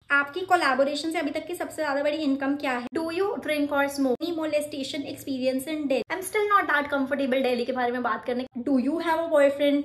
आपकी कोलैबोरेशन से अभी तक की सबसे ज्यादा बड़ी इनकम क्या है? Do you drink or smoke? Any molestation experience in Delhi? I am still not that comfortable Delhi के बारे में बात करने। Do you have a boyfriend?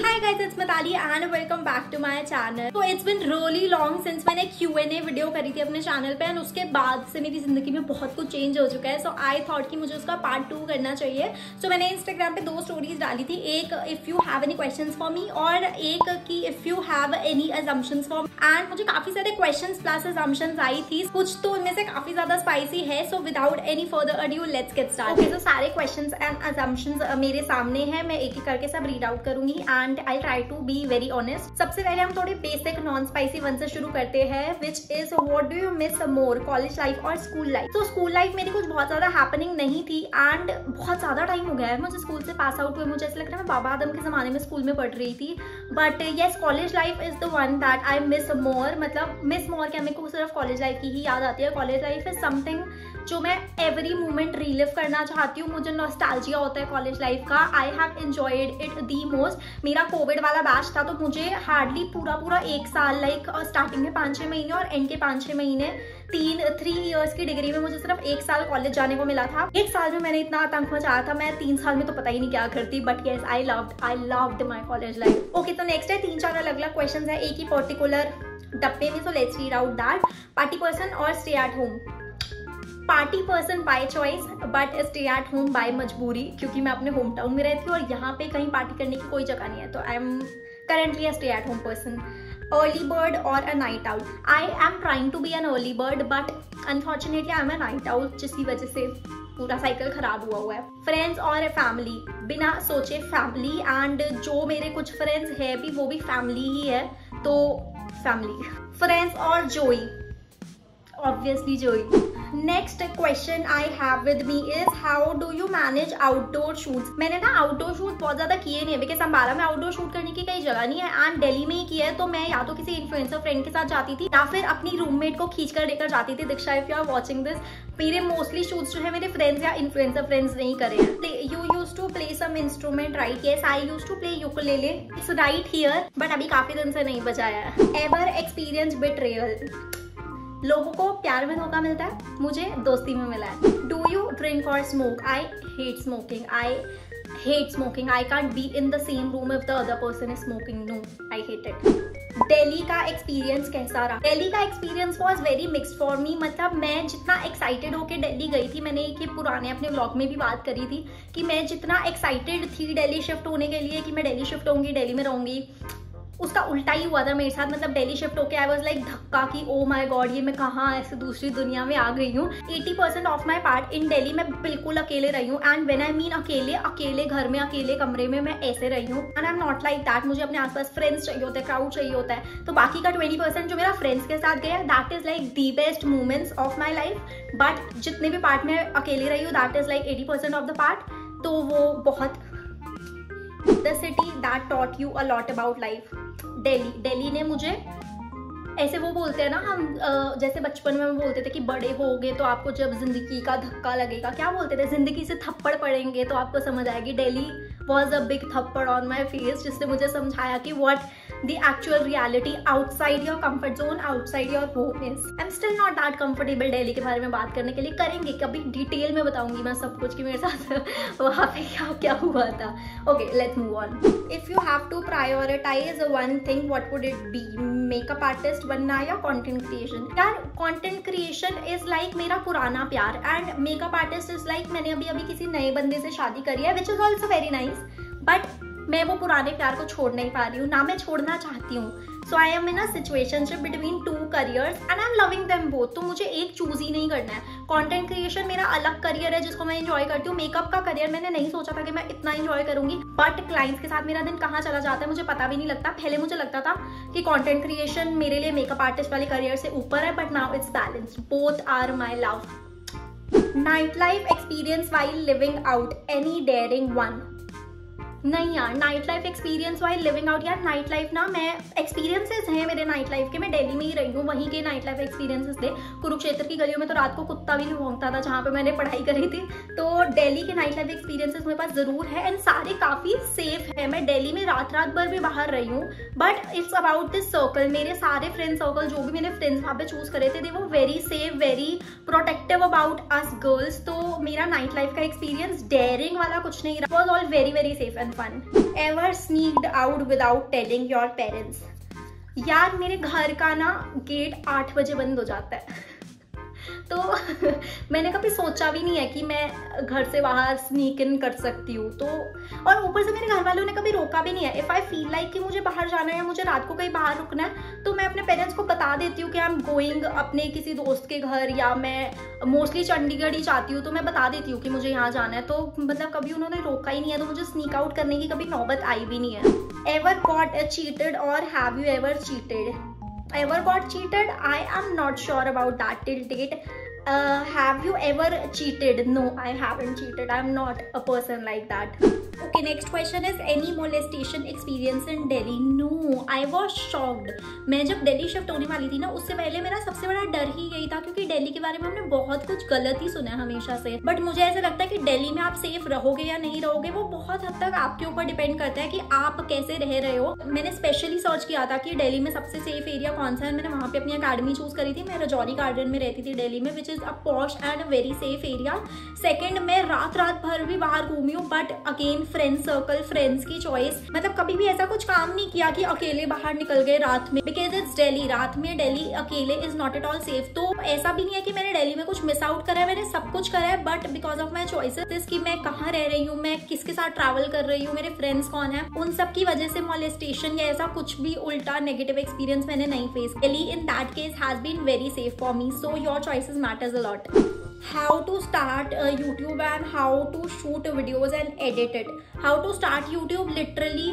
Hi guys, it's Mitali and welcome back to my channel. So it's been really long since मैंने Q&A video करी थी अपने channel पे, और उसके बाद से मेरी जिंदगी में बहुत कुछ चेंज हो चुका है. So I thought कि मुझे उसका पार्ट 2 करना चाहिए. So मैंने Instagram पे 2 स्टोरीज डाली थी, एक if you have any questions for me और एक कि if you have any assumptions for me. And मुझे काफी सारे questions plus assumptions आई थी, कुछ तो उनमें से काफी ज्यादा स्पाइसी है. So without any further ado, let's get started. Okay, so सारे questions and assumptions मेरे सामने है, मैं एक एक करके सब रीड आउट करूंगी and I'll try to be very honest. सबसे पहले हम थोड़े बेसिक नॉन स्पाइसी वन से शुरू करते हैं, which is what do you miss more, college life और स्कूल लाइफ. तो स्कूल लाइफ मेरी कुछ बहुत ज्यादा हैपनिंग नहीं थी एंड बहुत ज्यादा टाइम हो गया है मुझे स्कूल से पास आउट हुए. मुझे ऐसा लग रहा है मैं बाबा आदम के जमाने में स्कूल में पढ़ रही थी. But yes, college life is the one that I miss more. मतलब मिस मोर क्या, मेरे को सिर्फ कॉलेज लाइफ की ही याद आती है. कॉलेज लाइफ इज समथिंग जो मैं एवरी मोमेंट रिलिव करना चाहती हूँ. मुझे नॉस्टैल्जिया होता है कॉलेज लाइफ का. I have enjoyed it the most. मेरा कोविड वाला बैच था तो मुझे हार्डली पूरा एक साल, लाइक स्टार्टिंग में 5-6 महीने और एंड के 5-6 महीने, 3 इयर्स की डिग्री में मुझे सिर्फ 1 साल कॉलेज जाने को मिला था. 1 साल में मैंने इतना आतंक मचाया था, मैं 3 साल में तो पता ही नहीं क्या करती. But yes, I loved my college life. Okay, तो नेक्स्ट है 3-4 अलग अलग क्वेश्चन है एक ही पर्टिकुलर डब्बे में. So let's read out that. Party person और stay at home? Party person by choice but stay at home by मजबूरी, क्योंकि मैं अपने होम टाउन में रहती हूँ और यहाँ पे कहीं पार्टी करने की कोई जगह नहीं है. तो I am currently a stay at home person. Early bird और a night out? I am trying to be an early bird but unfortunately I am a night out, जिसकी वजह से पूरा साइकिल खराब हुआ है. फ्रेंड्स और फैमिली? बिना सोचे फैमिली. एंड जो मेरे कुछ फ्रेंड्स है भी वो भी फैमिली ही है, तो फैमिली. फ्रेंड्स और जोई? ऑब्वियसली जोई. Next question I have with me is how do you manage outdoor shoots? मैंने ना आउटडोर शूट बहुत ज्यादा किए नहीं है, बिकॉज अम्बाला में आउटडोर शूट करने की कई जगह नहीं है एंड दिल्ली में ही किया है. तो मैं या तो किसी इन्फ्लुएंसर फ्रेंड के साथ जाती थी या फिर अपनी रूममेट को खींच कर लेकर जाती थी. Diksha, if you are watching this, मेरे मोस्टली शूट्स जो है मेरे फ्रेंड्स या इन्फ्लुएंसर फ्रेंड्स नहीं करे हैं. You use to play some instrument right? Yes, I use to play ukulele. It's right here, but अभी काफी दिन से नहीं बजाया है. Ever experience betrayal? लोगों को प्यार में धोखा मिलता है, मुझे दोस्ती में मिला है. Do you drink or smoke? I hate smoking. I can't be in the same room if the other person is smoking. No, I hate it. Delhi का एक्सपीरियंस कैसा रहा? दिल्ली का experience was very mixed for me. मतलब मैं जितना excited होके दिल्ली गई थी, मैंने एक पुराने अपने व्लॉग में भी बात करी थी कि मैं जितना एक्साइटेड थी दिल्ली शिफ्ट होने के लिए कि मैं दिल्ली शिफ्ट होंगी, दिल्ली में रहूंगी, उसका उल्टा ही हुआ था मेरे साथ. मतलब दिल्ली शिफ्ट होके आई वाज लाइक धक्का कि ओ माय गॉड, ये मैं कहाँ ऐसे दूसरी दुनिया में आ गई हूँ. 80% of my part in Delhi मैं बिल्कुल अकेले रही हूँ. एंड व्हेन आई मीन अकेले घर में, अकेले कमरे में मैं ऐसे रही हूँ. And I am not like that. मुझे अपने आसपास फ्रेंड्स चाहिए होते हैं, क्राउड चाहिए होता है. तो बाकी का 20% जो मेरा फ्रेंड्स के साथ गया, that is like the best moments of my life. But जितने भी पार्ट में अकेले रही हूँ, that is like 80% of the part. तो वो बहुत. The city that taught you a lot about life? Delhi ने मुझे, ऐसे वो बोलते हैं ना, हम जैसे बचपन में बोलते थे कि बड़े होगे तो आपको जब जिंदगी का धक्का लगेगा, क्या बोलते थे, जिंदगी से थप्पड़ पड़ेंगे तो आपको समझ आएगी. दिल्ली वॉज अ बिग थप्पड़ ऑन माई फेस, जिसने मुझे समझाया कि what the actual reality outside your comfort zone, outside your home is. I am still not that comfortable Delhi के बारे में बात करने के लिए. करेंगे कभी, डिटेल में बताऊंगी मैं सब कुछ कि मेरे साथ वहाँ पे क्या हुआ था. Okay, let's move on. If you have to prioritize one thing, what would it be? Makeup artist बनना या कंटेंट क्रिएशन? यार, कंटेंट क्रिएशन इज लाइक मेरा पुराना प्यार and makeup artist is like मैंने अभी किसी नए बंदे से शादी करी है, which is also very nice. But मैं वो पुराने प्यार को छोड़ नहीं पा रही हूँ, ना मैं छोड़ना चाहती हूँ. So I am in a situationship between 2 careers and I am loving them both. तो मुझे एक चूज ही नहीं करना है. कंटेंट क्रिएशन मेरा अलग करियर है जिसको मैं एंजॉय करती हूँ. मेकअप का करियर मैंने नहीं सोचा था कि मैं इतना एंजॉय करूंगी, बट क्लाइंट्स के साथ मेरा दिन कहाँ चला जाता है मुझे पता भी नहीं लगता. पहले मुझे लगता था कि कंटेंट क्रिएशन मेरे लिए मेकअप आर्टिस्ट वाले करियर से ऊपर है, but now it's balanced. Both are my love. Night life experience while living out? Any daring one? नहीं यार, night life experience while living out, यार नाइट लाइफ ना, मैं एक्सपीरियंसेस हैं मेरे नाइट लाइफ के, मैं दिल्ली में ही रही हूँ, वहीं के नाइट लाइफ एक्सपीरियंसेस थे। कुरुक्षेत्र की गलियों में तो रात को कुत्ता भी नहीं भौंकता था जहाँ पे मैंने पढ़ाई करी थी। तो दिल्ली के नाइट लाइफ एक्सपीरियंसेस मेरे पास जरूर है एंड सारे काफी सेफ है। मैं दिल्ली में रात भर भी बाहर रही हूँ, but it's about this circle. मेरे सारे फ्रेंड सर्कल, जो भी मैंने फ्रेंड्स वहाँ पे चूज करे थे, दे वो very safe, very protective about us girls. तो मेरा नाइट लाइफ का एक्सपीरियंस डेयरिंग वाला कुछ नहीं रहा, was all very very safe and fun. Ever sneaked out without telling your parents? यार मेरे घर का ना गेट 8 बजे बंद हो जाता है तो मैंने कभी सोचा भी नहीं है कि मैं घर से बाहर स्नीक इन कर सकती हूँ। तो और ऊपर से मेरे घर वालों ने कभी रोका भी नहीं है। इफ आई फील लाइक कि मुझे बाहर जाना है या मुझे रात को कहीं बाहर रुकना है, तो मैं अपने पेरेंट्स को बता देती हूँ कि आई एम गोइंग अपने किसी दोस्त के घर, या मैं मोस्टली चंडीगढ़ ही जाती हूँ, तो मैं बता देती हूँ कि मुझे यहाँ जाना है। तो मतलब कभी उन्होंने रोका ही नहीं है, तो मुझे स्नीक आउट करने की कभी नौबत आई भी नहीं है। एवर गॉट चीटेड और have you ever cheated? Ever got cheated? I am not sure about that till date. Have you ever cheated? No, I haven't cheated. I'm not a person like that. Okay, next question is any molestation experience in Delhi? No, I was shocked. मैं जब Delhi shift होने वाली थी ना, उससे पहले मेरा सबसे बड़ा डर ही यही था, क्योंकि दिल्ली के बारे में हमने बहुत कुछ गलत ही सुना है हमेशा से। बट मुझे ऐसा लगता है कि दिल्ली में आप सेफ रहोगे या नहीं रहोगे, वो बहुत हद तक आपके ऊपर डिपेंड करता है कि आप कैसे रह रहे हो। मैंने स्पेशली सर्च किया था कि दिल्ली में सबसे सेफ एरिया कौन सा है। मैंने वहाँ पे अपनी अकेडमी चूज करी थी। मैं रजौरी गार्डन में रहती थी दिल्ली में, which is a posh and very safe area. Second, मैं रात भर भी बाहर घूमी हूँ, but again friends circle, friends की चॉइस। मतलब कभी भी ऐसा कुछ काम नहीं किया कि अकेले बाहर निकल गए रात में, बिकॉज इट्स दिल्ली। रात में दिल्ली अकेले is not at all safe. तो ऐसा भी नहीं है कि मैंने दिल्ली में कुछ मिस आउट करा है, मैंने सब कुछ करा है, but because of my choices कि मैं कहाँ रह रही हूँ, मैं किसके साथ ट्रैवल कर रही हूँ, मेरे फ्रेंड्स कौन है, उन सब की वजह से मॉलेस्टेशन या ऐसा कुछ भी उल्टा नेगेटिव एक्सपीरियंस मैंने नहीं face. Delhi in that case has been very safe for me, so your choices matters a lot. How to start YouTube and how to shoot videos and edit it? How to start YouTube? Literally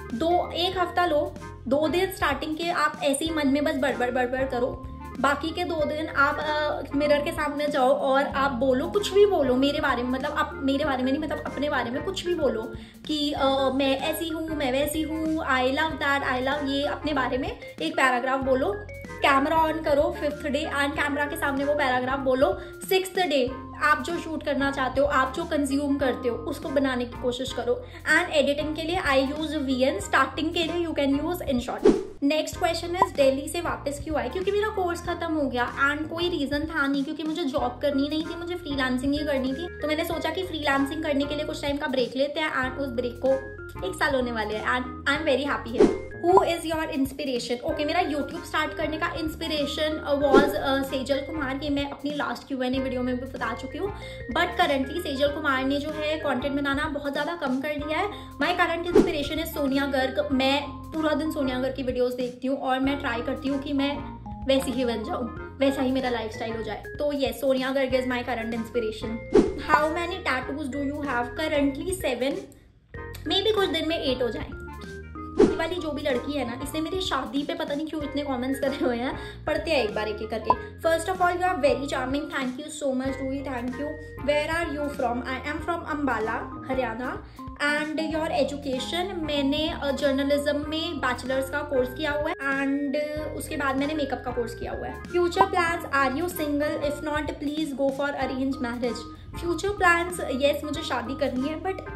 एक हफ्ता लो, 2 दिन starting के आप ऐसे ही मन में बस बड़बड़ करो। बाकी के 2 दिन आप मिरर के सामने जाओ और आप बोलो, कुछ भी बोलो मेरे बारे में, मतलब आप मेरे बारे में नहीं, मतलब अपने बारे में कुछ भी बोलो कि मैं ऐसी हूँ, मैं वैसी हूँ, I love that, I love ये, अपने बारे में एक पैराग्राफ बोलो। कैमरा ऑन करो 5th डे एंड कैमरा के सामने वो पैराग्राफ बोलो। 6th डे आप जो शूट करना चाहते हो, आप जो कंज्यूम करते हो, उसको बनाने की कोशिश करो। एंड एडिटिंग के लिए आई यूज VN, स्टार्टिंग के लिए you can use InShot। Next question is Delhi से वापस क्यों आए? क्योंकि मेरा कोर्स खत्म हो गया एंड कोई रीजन था नहीं, क्योंकि मुझे जॉब करनी नहीं थी, मुझे फ्रीलांसिंग ही करनी थी। तो मैंने सोचा कि फ्रीलांसिंग करने के लिए कुछ टाइम का ब्रेक लेते हैं एंड उस ब्रेक को 1 साल होने वाले हैं and I am very happy है। Who is your inspiration? Okay, मेरा YouTube स्टार्ट करने का इंस्पिरेशन वॉज सेजल कुमार। ये मैं अपनी लास्ट Q&A वीडियो में भी बता चुकी हूँ। बट करंटली सेजल कुमार ने जो है कंटेंट बनाना बहुत ज़्यादा कम कर दिया है। माई करंट इंस्पिरेशन है सोनिया गर्ग। मैं पूरा दिन सोनिया गर्ग की वीडियोज़ देखती हूँ और मैं ट्राई करती हूँ कि मैं वैसी ही बन जाऊँ, वैसा ही मेरा लाइफस्टाइल हो जाए। तो yes, Sonia Garg is my current inspiration. How many tattoos do you have? Currently 7, may be कुछ दिन में 8 हो जाए। वाली जो भी लड़की है ना, इसने मेरी शादी पे पता नहीं क्यों इतने कमेंट्स करे हुए हैं। पढ़ते हैं एक बार एक करके। First of all, you are very charming, thank you so much Ruhi, thank you. Where are you from? I am from Ambala, Haryana. And your education? मैंने जर्नलिज्म में बैचलर्स का कोर्स किया हुआ है एंड उसके बाद मैंने मेकअप का कोर्स किया हुआ है। Future plans? Are you single? If not please go for arrange marriage. Future plans, yes मुझे शादी करनी है, बट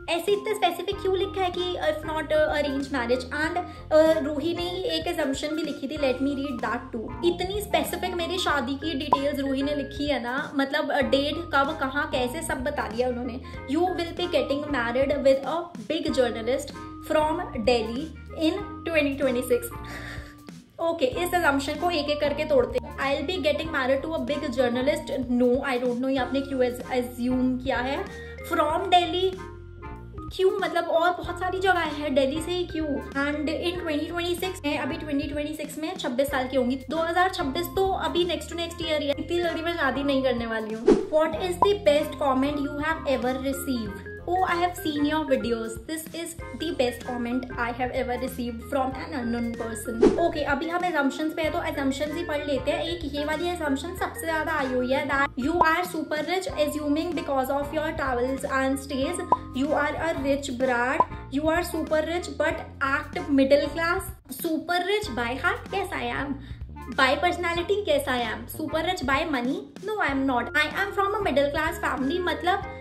ऐसे इतने स्पेसिफिक क्यों लिखा है कि if not arrange marriage? And Ruhi ने एक एजम्पशन भी लिखी थी, let me read that too. इतनी स्पेसिफिक मेरी शादी की डिटेल्स रूही ने लिखी है ना, मतलब डेट कब, कहाँ, कैसे, सब बता दिया उन्होंने। You will be getting married with a big journalist from Delhi in 2026। Okay, इस एजम्पशन को एक एक करके तोड़ते हैं। I will be getting married to a big journalist. No, I don't know ये आपने क्यों एज्यूम किया है। फ्रॉम दिल्ली क्यों, मतलब और बहुत सारी जगह है, दिल्ली से ही क्यों? एंड इन 2026, मैं अभी 2026 में 26 साल की होंगी। 2026 तो अभी नेक्स्ट टू नेक्स्ट ईयर ही है। इतनी जल्दी मैं शादी नहीं करने वाली हूँ। What is the best comment you have ever received? Oh, I have seen your videos. This is the best comment I have ever received from an unknown person. Okay, अभी हम assumptions पे है तो assumptions ही पढ़ लेते हैं। एक ये वाली assumption सबसे ज्यादा आई हुई है, that you are super rich, assuming because of your travels and stays. You are a rich brat. You are super rich but act middle class. Super rich by heart? Yes, I am. By personality? Yes, I am. Super rich by money? No, I am not. I am from a middle class family. मतलब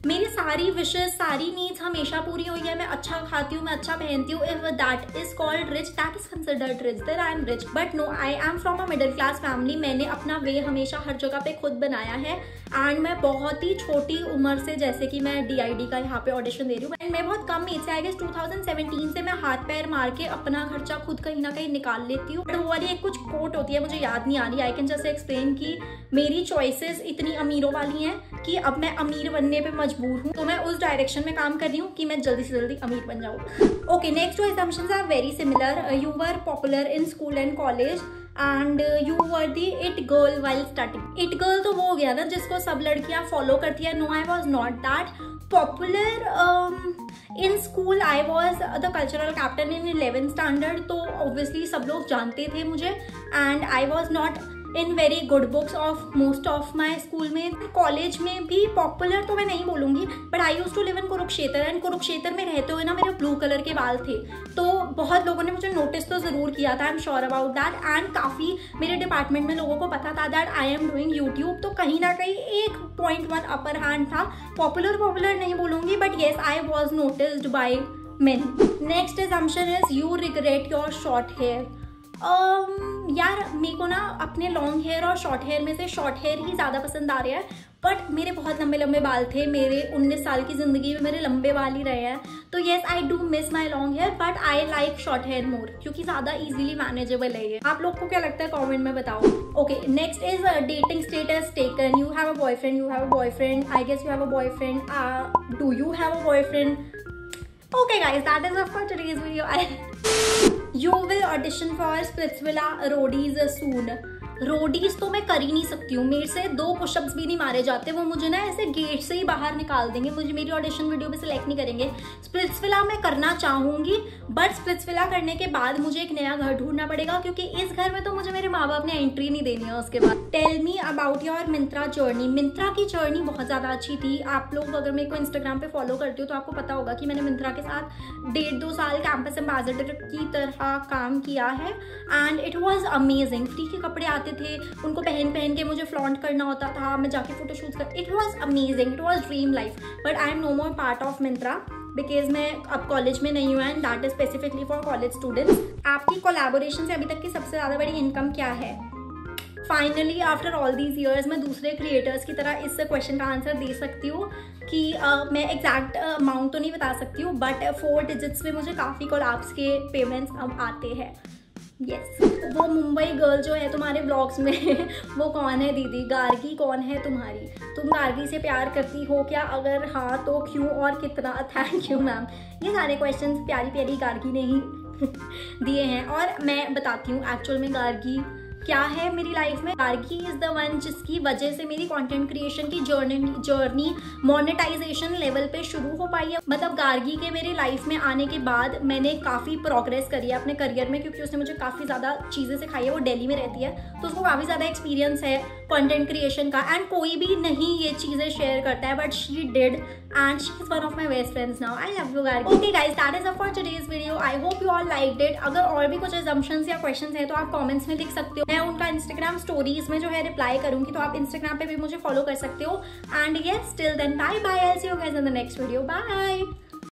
मेरी सारी विशेष, सारी needs हमेशा पूरी हुई है. मैं अच्छा खाती हूँ, मैं अच्छा पहनती हूँ. If that is called rich, that is considered rich, then I am rich. But no, I am from a middle class family. मैंने अपना वे हमेशा हर जगह पे खुद बनाया है. एंड मैं बहुत ही छोटी उम्र से, जैसे कि मैं DID का यहाँ पे ऑडिशन दे रही हूँ, एंड मैं बहुत कम एज से, आई गेस 2017 से मैं हाथ पैर मार के अपना खर्चा खुद कहीं ना कहीं निकाल लेती हूँ. बट वो वाली एक कुछ कोट होती है, मुझे याद नहीं आ रही. आई कैन जस्ट एक्सप्लेन कि मेरी चॉइसेस इतनी अमीरों वाली हैं कि अब मैं अमीर बनने पे मजबूर हूँ. तो मैं उस डायरेक्शन में काम कर रही हूँ कि मैं जल्दी से जल्दी अमीर बन जाऊँ. ओके, नेक्स्ट जो assumptions are very similar. You were popular in school and college and you were the it girl while starting. It girl तो वो हो गया ना जिसको सब लड़कियां फॉलो करती है. No, I was not that. Popular in school I was the cultural captain in 11th standard. तो ऑब्वियसली सब लोग जानते थे मुझे. And I was not in very good books of most of my school में. College में भी popular तो मैं नहीं बोलूंगी, but I use to live in Kurukshetra. And Kurukshetra में रहते हुए ना मेरे ब्लू कलर के बाल थे, तो बहुत लोगों ने मुझे नोटिस तो जरूर किया था. I am sure about that. And काफी मेरे डिपार्टमेंट में लोगों को पता था that I am doing YouTube. तो कहीं ना कहीं 1.1 अपर हैंड था. पॉपुलर नहीं बोलूंगी, but yes, I was noticed by men. Next assumption is you regret your short hair. यार, मेरे को ना अपने लॉन्ग हेयर और शॉर्ट हेयर में से शॉर्ट हेयर ही ज़्यादा पसंद आ रहे हैं. बट मेरे बहुत लंबे लंबे बाल थे. मेरे 19 साल की ज़िंदगी में मेरे लंबे बाल ही रहे हैं. तो yes, I do miss my long hair, but I like short hair more, क्योंकि ज़्यादा इजीली मैनेजेबल है ये. आप लोग को क्या लगता है कमेंट में बताओ. Okay, next is dating status taken. You have a boyfriend. You have a boyfriend. I guess you have a boyfriend. Do you have a boyfriend? Okay guys, that is it for today's video. You will audition for Splitsvilla Roadies soon. Roadies तो मैं कर ही नहीं सकती हूँ. मेरे से 2 pushups भी नहीं मारे जाते. वो मुझे ना ऐसे गेट से ही बाहर निकाल देंगे. मुझे मेरी ऑडिशन वीडियो में सिलेक्ट नहीं करेंगे. स्प्लिट्सविला मैं करना चाहूंगी, बट स्प्लिट्सविला करने के बाद मुझे एक नया घर ढूंढना पड़ेगा, क्योंकि इस घर में तो मुझे मेरे माँ बाप ने एंट्री नहीं देनी है उसके बाद. Tell me about your Myntra journey. Myntra की जर्नी बहुत ज्यादा अच्छी थी. आप लोग अगर मेरे को इंस्टाग्राम पे फॉलो करते हो तो आपको पता होगा कि मैंने मिंत्रा के साथ 1.5-2 साल कैंपस एम्बेसडर की तरह काम किया है. And it was amazing. Free के कपड़े थे, उनको पहन के मुझे फ्लॉन्ट करना होता था. मैं जाके फोटोशूट कर. It was amazing. It was dream life. But I am no more part of Myntra because मैं अब कॉलेज में नहीं हूँ, and that is specifically for college students. आपकी कोलैबोरेशन से अभी तक की सबसे ज्यादा बड़ी इनकम क्या है? Finally after all these years मैं दूसरे क्रिएटर्स की तरह इस क्वेश्चन का आंसर दे सकती हूँ कि मैं एग्जैक्ट अमाउंट तो नहीं बता सकती हूँ, बट 4 डिजिट्स में मुझे काफ़ी कोलैब्स के पेमेंट्स अब आते हैं. यस. वो मुंबई गर्ल जो है तुम्हारे ब्लॉग्स में वो कौन है दीदी? गार्गी कौन है तुम्हारी? तुम गार्गी से प्यार करती हो क्या? अगर हाँ तो क्यों और कितना? Thank you ma'am. ये सारे क्वेश्चंस प्यारी प्यारी गार्गी ने ही दिए हैं. और मैं बताती हूँ एक्चुअल में गार्गी क्या है मेरी लाइफ में. गार्गी इज द वन जिसकी वजह से मेरी कंटेंट क्रिएशन की जर्नी मोनेटाइजेशन लेवल पे शुरू हो पाई है. मतलब गार्गी के मेरे लाइफ में आने के बाद मैंने काफ़ी प्रोग्रेस करी है अपने करियर में, क्योंकि उसने मुझे काफ़ी ज़्यादा चीज़ें सिखाई है. वो दिल्ली में रहती है तो उसको काफ़ी ज़्यादा एक्सपीरियंस है कंटेंट क्रिएशन का. एंड कोई भी नहीं ये चीज़ें शेयर करता है, but she did and she is one of my best friends now. I love you Gargi. Okay guys, that is a for today's video. I hope you all liked it. अगर और भी कुछ assumptions या questions है तो आप comments में लिख सकते हो. मैं उनका इंस्टाग्राम स्टोरीज में जो है रिप्लाई करूंगी, तो आप इंस्टाग्राम पे भी मुझे फॉलो कर सकते हो. And yes, till then bye bye. I will see you guys in the next video. Bye.